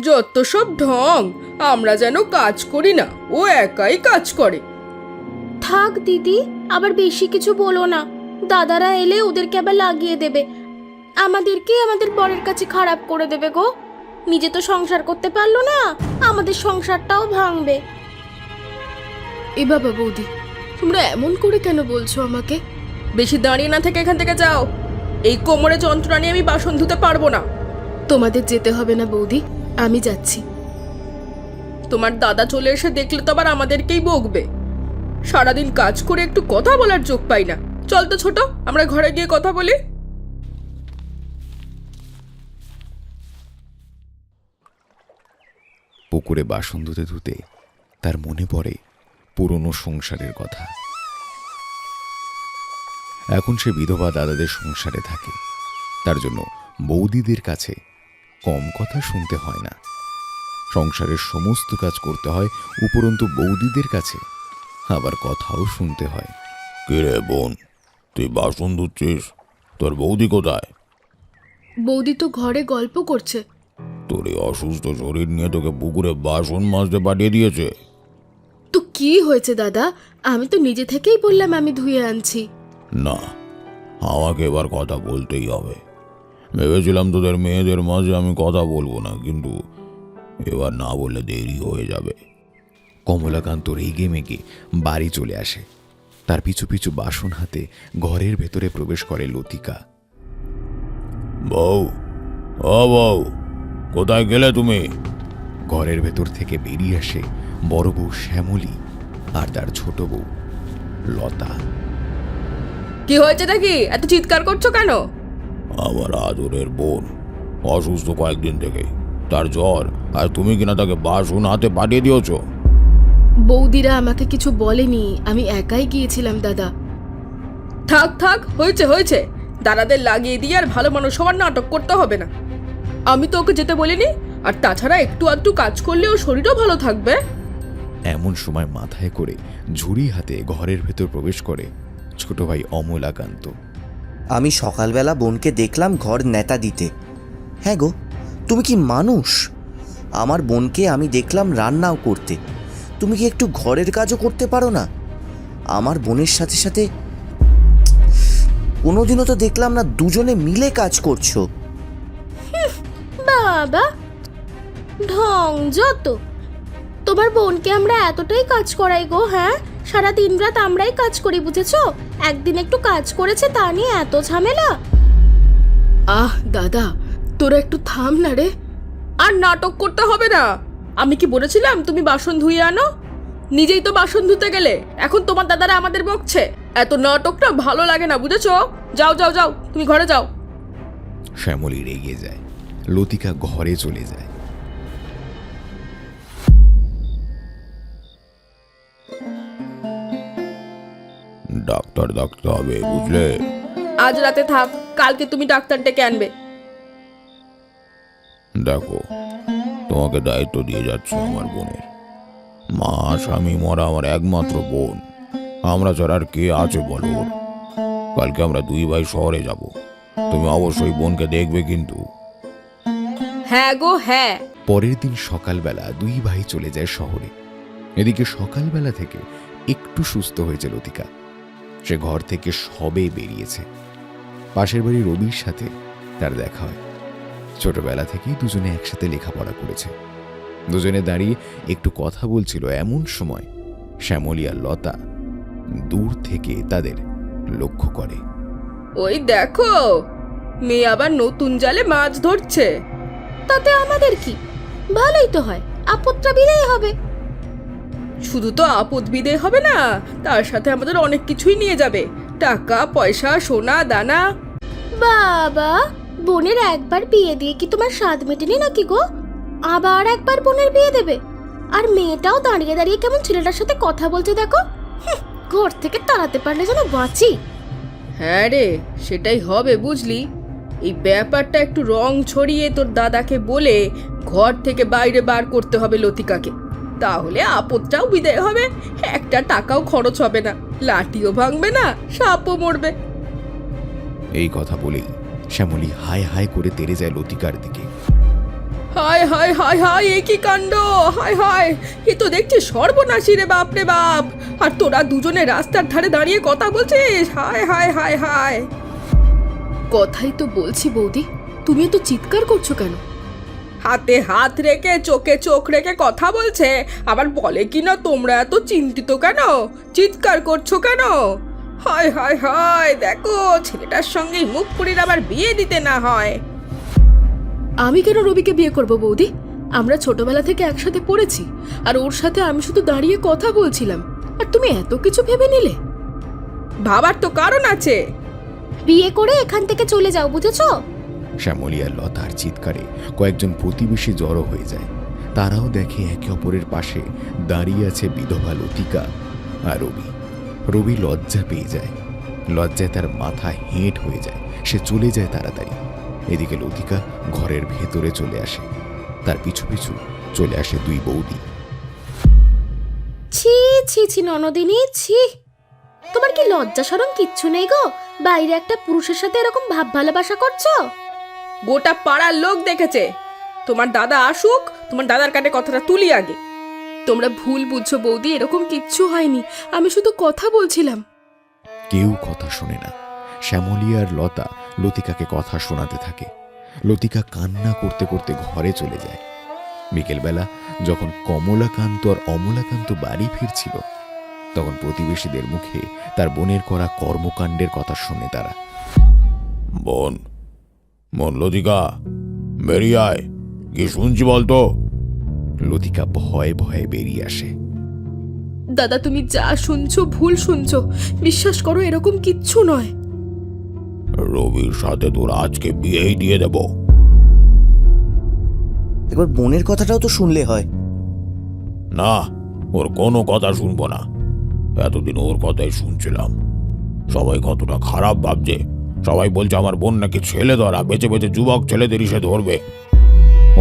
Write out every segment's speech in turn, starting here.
যত সব ঢং, আমরা যেন কাজ করি না, ও একাই কাজ করে। থাক দিদি, আবার বেশি কিছু বলো না। দাদারা এলে ওদেরকে আবার লাগিয়ে দেবে, আমাদেরকে আমাদের বরের কাছে খারাপ করে দেবে গো। নিজে তো সংসার করতে পারলো না, আমাদের সংসারটাও ভাঙবে। এ বাবা বৌদি, তোমরা এমন করে কেন বলছো আমাকে? বেশি দাঁড়িয়ে না থেকে এখান থেকে যাও। এই কোমরে যন্ত্রণা নিয়ে আমি বাসন ধুতে পারবো না। তোমাদের যেতে হবে না বৌদি, আমি যাচ্ছি। তোমার দাদা চলে এসে দেখলে তো আবার আমাদেরকেই বকবে। সারাদিন কাজ করে একটু কথা বলার যোগ পাই না। চল তো ছোট, আমরা ঘরে গিয়ে কথা বলি। পুকুরে বাসন ধুতে ধুতে তার মনে পড়ে পুরনো সংসারের কথা। এখন সে বিধবা দাদাদের সংসারে থাকে, তার জন্য বৌদিদের কাছে কম কথা শুনতে হয় না। সংসারের সমস্ত কাজ করতে হয়, উপরন্তু বৌদিদের কাছে আবার কথাও শুনতে হয়। কিরে বোন, তুই বাসন ধুচ্ছিস? তোর বৌদি কোথায়? বৌদি তো ঘরে গল্প করছে। তোর এই অসুস্থ শরীর নিয়ে তোকে পুকুরে বাসন মাজতে পাঠিয়ে দিয়েছে? তো কি হয়েছে দাদা? আমি তো নিজে থেকেই বললাম আমি ধুয়ে আনছি। না, আমাকে এবার কথা বলতেই হবে। ভেবেছিলাম তোদের মেয়েদের মাঝে আমি কথা বলবো না, কিন্তু এবার না বললে দেরি হয়ে যাবে। কমলাকান্ত রেগে মেগে বাড়ি চলে আসে। তার পিছু পিছু বাসন হাতে ঘরের ভেতরে প্রবেশ করে লতিকা। বউ, ও বউ, কোথায় গেলে তুমি? ঘরের ভেতর থেকে বেরিয়ে আসে বড় বউ শ্যামলী আর তার ছোট বউ লতা। কি হয়েছে নাকি? এত চিৎকার করছো কেন? আমার আদরের বোন অসুস্থ কয়েকদিন থেকে, তার জ্বর, আর তুমি কিনা তাকে বাসন হাতে পাঠিয়ে দিয়েছো। বৌদিরা আমাকে কিছু বলেনি, আমি একাই গিয়েছিলাম দাদা। থাক থাক, হয়েছে হয়েছে। দাদাদের লাগিয়ে দিয়ে আর ভালো মানুষ হওয়ার নাটক করতে হবে না। আমি তো ওকে যেতে বলিনি, আর তাছাড়া একটু আধটু কাজ করলে ওর শরীরও ভালো থাকবে। এমন সময় মাথায় করে ঝুড়ি হাতে ঘরের ভেতর প্রবেশ করে ছোট ভাই অমলাকান্ত। আমি সকালবেলা বোনকে দেখলাম ঘর নেতা দিতে। হ্যাঁ গো, তুমি কি মানুষ? আমার বোনকে আমি দেখলাম রান্নাও করতে। তুমি কি একটু ঘরের কাজও করতে পারো না? আমার বোনের সাথে সাথে কোনোদিনও তো দেখলাম না দুজনে মিলে কাজ করছো। বাবা, ঢং যত। তোমার বোনকে আমরা এতটাই কাজ করাই গো। হ্যাঁ, সারা দিন রাত আমরাই কাজ করি, বুঝেছো? একদিন একটু কাজ করেছে তা নিয়ে এত ঝামেলা। আহ দাদা, তোরা একটু থাম না রে। আর নাটক করতে হবে না। আমি কি বলেছিলাম তুমি বাসন ধুয়ে আনো? নিজেই তো বাসন ধুতে গেলে, এখন তোমার দাদারা আমাদের বকছে। এত নাটকটা ভালো লাগে না, বুঝেছো? যাও যাও যাও, তুমি ঘরে যাও। শ্যামলী রেগে যায়, লতিকা ঘরে চলে যায়। ডাক্তার ডাকতে হবে, বুঝলে? আজ রাতে থাক, কালকে তুমি ডাক্তার ডেকে আনবে। দেখো, তোমাকে দায়িত্ব দিয়ে যাচ্ছে আমার বোনের। মা স্বামী মরা আমার একমাত্র বোন। আমরা ছাড়া আর কে আছে বলো ওর? কালকে আমরা দুই ভাই শহরে যাব, তুমি অবশ্যই বোনকে দেখবে কিন্তু। হ্যাঁ গো হ্যাঁ। পরের দিন সকালবেলা দুই ভাই চলে যায় শহরে। এদিকে সকালবেলা থেকে একটু সুস্থ হয়েছে লতিকা। সে ঘর থেকে সবে বেরিয়েছে। পাশের বাড়ি রবির সাথে তার দেখা হয়। ছোটবেলা থেকেই দুজনে একসাথে লেখাপড়া করেছে। দুজনে দাঁড়িয়ে একটু কথা বলছিল, এমন সময় শ্যামলী আর লতা দূর থেকে তাদের লক্ষ্য করে। ওই দেখো, মেয়ে আবার নতুন জালে মাছ ধরছে। তাতে আমাদের কি? ভালোই তো হয়, আপদটা বিদায় হবে। শুধু তো আপদ বিদেয় হবে না, তার সাথে আমাদের অনেক কিছুই নিয়ে যাবে। টাকা পয়সা, সোনা দানা। বাবা, বোনের একবার বিয়ে দিয়ে কি তোমার স্বাদ মেটেনি নাকি গো? আবার একবার বোনের বিয়ে দেবে? আর মেয়েটাও দাঁড়িয়ে দাঁড়িয়ে কেমন ছেলেটার সাথে কথা বলছে দেখো। ঘর থেকে তাড়াতে পারলে যেন বাঁচি। হ্যাঁ রে, সেটাই হবে বুঝলি। এই ব্যাপারটা একটু রং ছড়িয়ে তোর দাদাকে বলে ঘর থেকে বাইরে বার করতে হবে লতিকাকে। তাহলে আপদটাও বিদায় হবে, একটা টাকাও খরচ হবে না, লাঠিও ভাঙবে না, সাপও মরবে। এই কথা বলেই শ্যামলী হায় হায় করে তেড়ে যায় লতিকার দিকে। হায় হায় হায় হায়, এ কি কাণ্ড! হায় হায়, এ তো দেখছি সর্বনাশী রে বাপ রে বাপ! আর তোরা দুজনে রাস্তার ধারে দাঁড়িয়ে কথা বলছিস? হায় হায় হায় হায়! কথাই তো বলছি বৌদি, তুমি তো চিৎকার করছো কেন? হাতে হাত রেখে চোখে চোখ রেখে কথা বলছে, আবার বলে কি না তোমরা এত চিন্তিত কেন, চিৎকার করছো কেন? হায় হায় হায়, দেখো ছেলেটার সঙ্গে মুখ পুরির আবার বিয়ে দিতে না হয়। আমি কেন রবিকে বিয়ে করব বৌদি? আমরা ছোটবেলা থেকে একসাথে পড়েছি, আর ওর সাথে আমি শুধু দাঁড়িয়ে কথা বলছিলাম, আর তুমি এত কিছু ভেবে নিলে? ভাবার তো কারণ আছে। বিয়ে করে এখান থেকে চলে যাও, বুঝেছো? শ্যামলী আর লতার চিৎকারে কয়েকজন প্রতিবেশী জড়ো হয়ে যায়। তারাও দেখে একে অপরের পাশে দাঁড়িয়ে আছে বিধবা লতিকা আর রবি। রবি লজ্জা পেয়ে যায়, লজ্জায় তার মাথা হেঁট হয়ে যায়, সে চলে যায় তাড়াতাড়ি। এদিকে লতিকা ঘরের ভেতরে চলে আসে, তার পিছু পিছু চলে আসে দুই বৌদি। ছি ছি ছি ননদিনী, ছি! তোমার কি লজ্জা শরম কিচ্ছু নেই গো? বাইরে একটা পুরুষের সাথে এরকম ভাব ভালোবাসা করছো? গোটা পাড়ার লোক দেখেছে। তোমার দাদা আসুক, তোমার দাদার কানে কথাটা তুলি আগে। তোমরা ভুল বুঝছো বৌদি, এরকম কিচ্ছু হয়নি, আমি শুধু কথা বলছিলাম। কেউ কথা শোনে না। শ্যামলী আর লতা লতিকাকে কথা শোনাতে থাকে। লতিকা কান্না করতে করতে ঘরে চলে যায়। বিকেলবেলা যখন কমলাকান্ত আর অমলাকান্ত বাড়ি ফিরছিল, তখন প্রতিবেশীদের মুখে তার বোনের করা কর্মকাণ্ডের কথা শুনে তারা। বোন, বোন লতিকা, বেরিয়ে আয়, কি শুনছি বলতো? লতিকা ভয়ে ভয়ে বেরিয়ে আসে। দাদা তুমি যা শুনছো ভুল শুনছো, বিশ্বাস করো এরকম কিচ্ছু নয়। রবির সাথে তোর আজকে বিয়েই দিয়ে দেব। একবার বোনের কথাটাও তো শুনলে হয়। না, ওর কোনো কথা শুনবো না। এতদিন ওর কথাই শুনছিলাম। সবাই কতটা খারাপ ভাবছে। সবাই বলছে আমার বোন নাকি ছেলে ধরা, বেঁচে বেঁচে যুবক ছেলেদেরই সে ধরবে।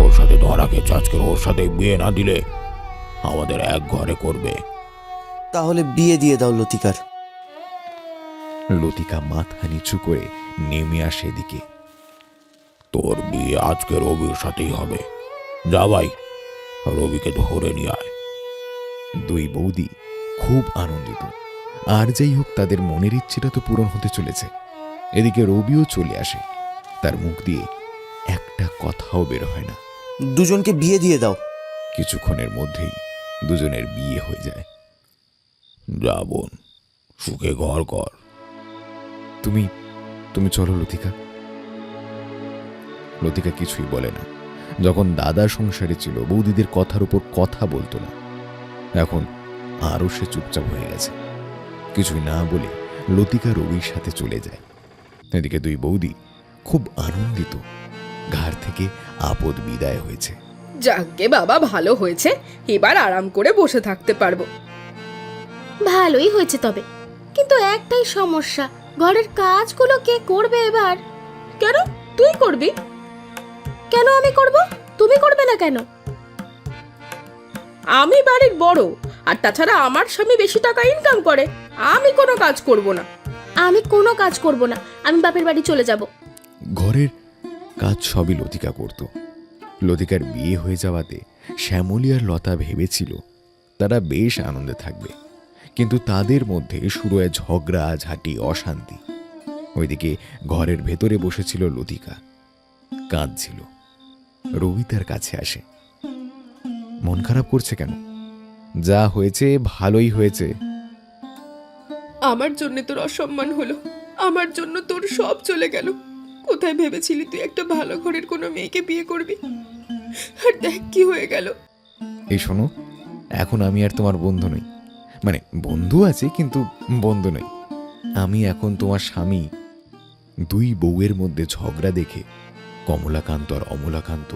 ওর সাথে ধরা খেয়েছে, আজকে ওর সাথে বিয়ে না দিলে আমাদের এক ঘরে করবে। তাহলে বিয়ে দিয়ে দাও লতিকার। লতিকা মাথা নিচু করে নেমে আসে এদিকে। তোর বিয়ে আজকে রবির সাথেই হবে। যা ভাই, রবিকে ধরে নিয়ে আয়। দুই বৌদি খুব আনন্দিত। আর যাই হোক, তাদের মনের ইচ্ছেটা তো পূরণ হতে চলেছে। এদিকে রবিও চলে আসে, তার মুখ দিয়ে একটা কথাও বের হয় না। দুজনকে বিয়ে দিয়ে দাও। কিছুক্ষণের মধ্যেই দুজনের বিয়ে হয়ে যায়। যা বোন, সুখে ঘর কর। তুমি তুমি চলো লতিকা। লতিকা কিছুই বলে না। যখন দাদা সংসারে ছিল, বৌদিদের কথার উপর কথা বলতো না। এখন আরও সে চুপচাপ হয়ে গেছে। কিছুই না বলে লতিকা রবির সাথে চলে যায়। এদিকে দুই বৌদি খুব আনন্দিত, ঘর থেকে আপদ বিদায় হয়েছে। যাকে বাবা, ভালো হয়েছে, এবার আরাম করে বসে থাকতে পারবো। ভালোই হয়েছে তবে, কিন্তু একটাই সমস্যা, ঘরের কাজগুলো কে করবে এবার? কেন তুই করবি? কেন আমি করব? তুমি করবে না কেন? আমি বাড়ির বড়, আর তাছাড়া আমার স্বামী বেশি টাকা ইনকাম করে, আমি কোনো কাজ করব না। আমি কোনো কাজ করব না, আমি বাপের বাড়ি চলে যাব। ঘরের কাজ সবই লতিকা করত। লতিকার বিয়ে হয়ে যাওয়াতে শ্যামলী আর লতা ভেবেছিল তারা বেশ আনন্দে থাকবে, কিন্তু তাদের মধ্যে শুরু হয় ঝগড়া ঝাঁটি, অশান্তি। ওইদিকে ঘরের ভেতরে বসেছিল লতিকা, কাঁদছিল। রবি তার কাছে আসে। মন খারাপ করছে কেন? যা হয়েছে ভালোই হয়েছে। আমার জন্য তোর অসম্মান হলো, আমার জন্য তোর সব চলে গেল। কোথায় ভেবেছিলি তুই একটা ভালো ঘরের কোনো মেয়েকে বিয়ে করবি, আর দেখ কি হয়ে গেল। এই শোনো, এখন আমি আর তোমার বন্ধু নই, মানে বন্ধু আছে কিন্তু বন্ধু নই। আমি এখন তোমার স্বামী। দুই বউয়ের মধ্যে ঝগড়া দেখে কমলাকান্ত আর অমলাকান্ত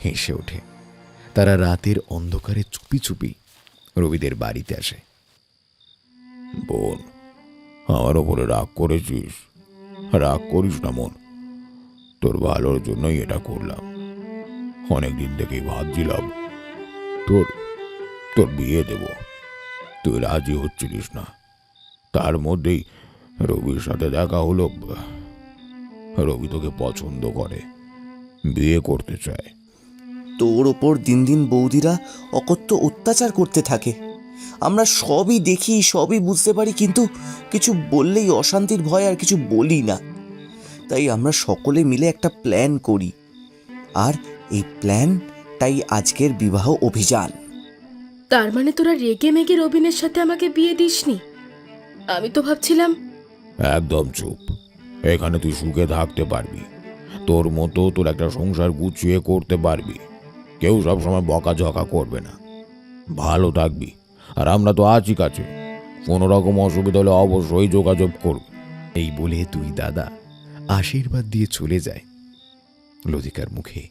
হেসে ওঠে। তারা রাতের অন্ধকারে চুপি চুপি রবিদের বাড়িতে আসে। বোন, আমার ওপরে রাগ করেছিস? রাগ করিস না মন, তোর ভালোর জন্যই এটা করলাম। অনেকদিন থেকেই ভাবছিলাম তোর তোর বিয়ে দেব, তুই রাজি হচ্ছিলিস না। তার মধ্যেই রবির সাথে দেখা হলো। রবি তোকে পছন্দ করে, বিয়ে করতে চায়। তোর ওপর দিন দিন বৌদিরা অকথ্য অত্যাচার করতে থাকে। আমরা সবই দেখি, সবই বুঝতে পারি, কিন্তু কিছু বললেই অশান্তির ভয় আর কিছু বলি না। তাই আমরা সকলে মিলে একটা প্ল্যান করি, আর এই প্ল্যানটাই আজকের বিবাহ অভিযান। তার মানে তোরা রেগে মেগে রবিনের সাথে আমাকে বিয়ে দিসনি? আমি তো ভাবছিলাম। একদম চুপ। এখানে তুই সুখে থাকতে পারবি, তোর মতো তোর একটা সংসার গুছিয়ে করতে পারবি, কেউ সবসময় বকাঝকা করবে না, ভালো থাকবি। আর আমরা তো আছি কাছে, কোনো রকম অসুবিধা হলে অবশ্যই যোগাযোগ করবি। এই বলে দুই দাদা আশীর্বাদ দিয়ে চলে যায়। লতিকার মুখে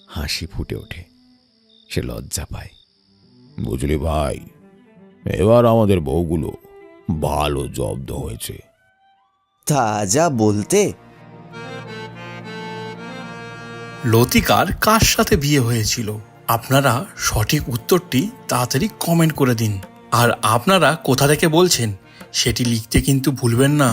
হাসি ফুটে ওঠে, সে লজ্জা পায়। বুঝলি ভাই, এবার আমাদের বউগুলো ভালো জব্দ হয়েছে। তা যা বলতে। লতিকার কার সাথে বিয়ে হয়েছিল? আপনারা সঠিক উত্তরটি তাড়াতাড়ি কমেন্ট করে দিন। আর আপনারা কোথা থেকে বলছেন সেটি লিখতে কিন্তু ভুলবেন না।